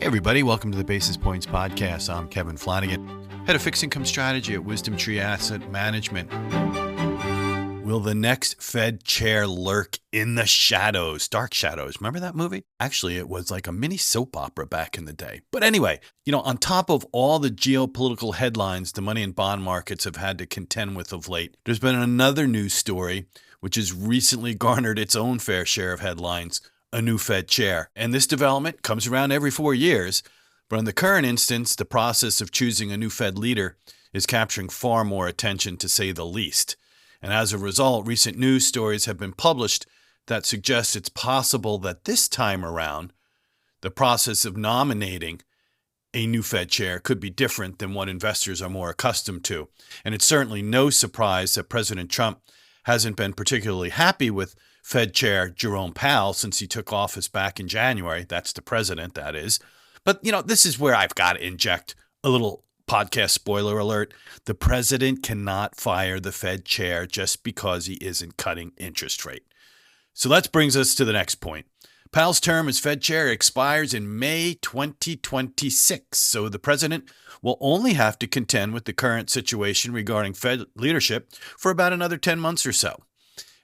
Hey everybody, welcome to the Basis Points Podcast. I'm Kevin Flanagan, head of fixed income strategy at Wisdom Tree Asset Management. Will the next Fed chair lurk in the shadows? Dark Shadows. Remember that movie? Actually, it was like a mini soap opera back in the day. But anyway, on top of all the geopolitical headlines the money and bond markets have had to contend with of late, there's been another news story which has recently garnered its own fair share of headlines: a new Fed chair. And this development comes around every 4 years. But in the current instance, the process of choosing a new Fed leader is capturing far more attention, to say the least. And as a result, recent news stories have been published that suggest it's possible that this time around, the process of nominating a new Fed chair could be different than what investors are more accustomed to. And it's certainly no surprise that President Trump hasn't been particularly happy with Fed Chair Jerome Powell since he took office back in January. That's the president, that is. But, this is where I've got to inject a little podcast spoiler alert. The president cannot fire the Fed chair just because he isn't cutting interest rate. So that brings us to the next point. Powell's term as Fed chair expires in May 2026. So the president will only have to contend with the current situation regarding Fed leadership for about another 10 months or so.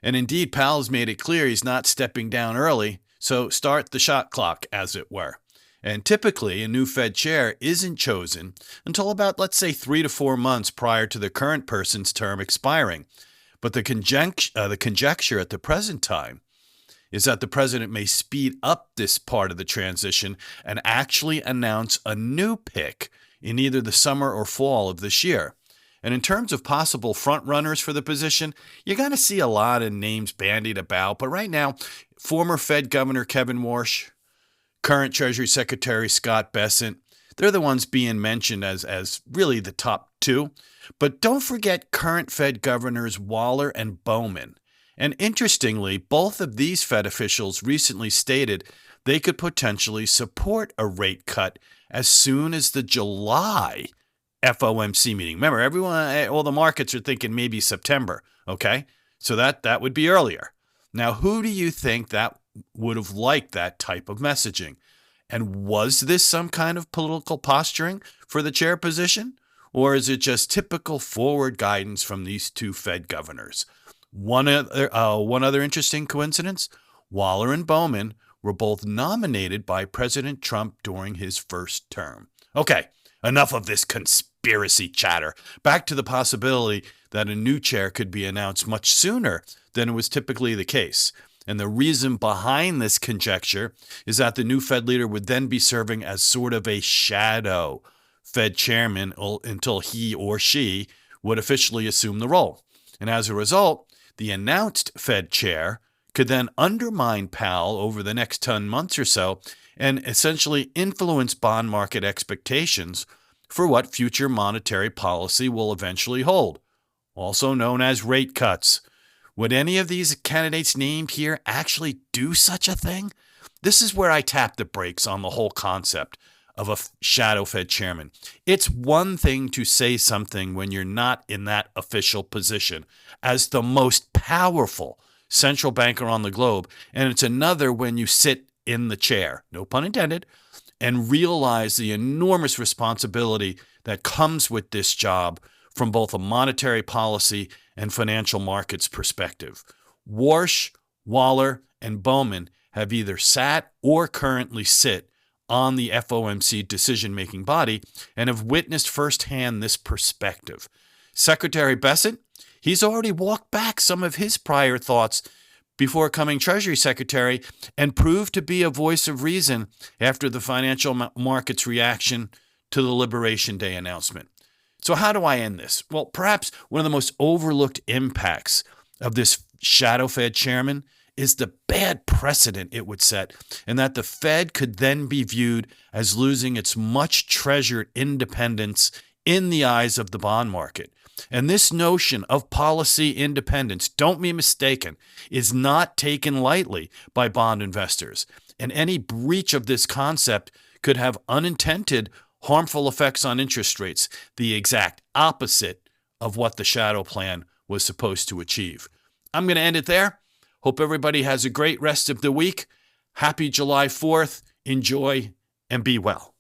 And indeed, Powell's made it clear he's not stepping down early, so start the shot clock, as it were. And typically, a new Fed chair isn't chosen until about, let's say, 3 to 4 months prior to the current person's term expiring. But the conjecture at the present time is that the president may speed up this part of the transition and actually announce a new pick in either the summer or fall of this year. And in terms of possible frontrunners for the position, you're going to see a lot of names bandied about. But right now, former Fed Governor Kevin Warsh, current Treasury Secretary Scott Bessent, they're the ones being mentioned as really the top two. But don't forget current Fed Governors Waller and Bowman. And interestingly, both of these Fed officials recently stated they could potentially support a rate cut as soon as the July FOMC meeting. Remember, all the markets are thinking maybe September, okay? So that would be earlier. Now, who do you think that would have liked that type of messaging? And was this some kind of political posturing for the chair position? Or is it just typical forward guidance from these two Fed governors? One other interesting coincidence: Waller and Bowman were both nominated by President Trump during his first term. Okay, enough of this conspiracy chatter. Back to the possibility that a new chair could be announced much sooner than it was typically the case. And the reason behind this conjecture is that the new Fed leader would then be serving as sort of a shadow Fed chairman until he or she would officially assume the role. And as a result, the announced Fed chair could then undermine Powell over the next 10 months or so and essentially influence bond market expectations for what future monetary policy will eventually hold, also known as rate cuts. Would any of these candidates named here actually do such a thing? This is where I tap the brakes on the whole concept of a shadow Fed chairman. It's one thing to say something when you're not in that official position as the most powerful central banker on the globe, and it's another when you sit in the chair, no pun intended, and realize the enormous responsibility that comes with this job from both a monetary policy and financial markets perspective. Warsh, Waller, and Bowman have either sat or currently sit on the FOMC decision-making body and have witnessed firsthand this perspective. Secretary Bessent, he's already walked back some of his prior thoughts before becoming Treasury Secretary and proved to be a voice of reason after the financial markets reaction to the Liberation Day announcement. So how do I end this? Well, perhaps one of the most overlooked impacts of this shadow Fed chairman is the bad precedent it would set, and that the Fed could then be viewed as losing its much treasured independence in the eyes of the bond market. And this notion of policy independence, don't be mistaken, is not taken lightly by bond investors. And any breach of this concept could have unintended harmful effects on interest rates, the exact opposite of what the shadow plan was supposed to achieve. I'm going to end it there. Hope everybody has a great rest of the week. Happy July 4th. Enjoy and be well.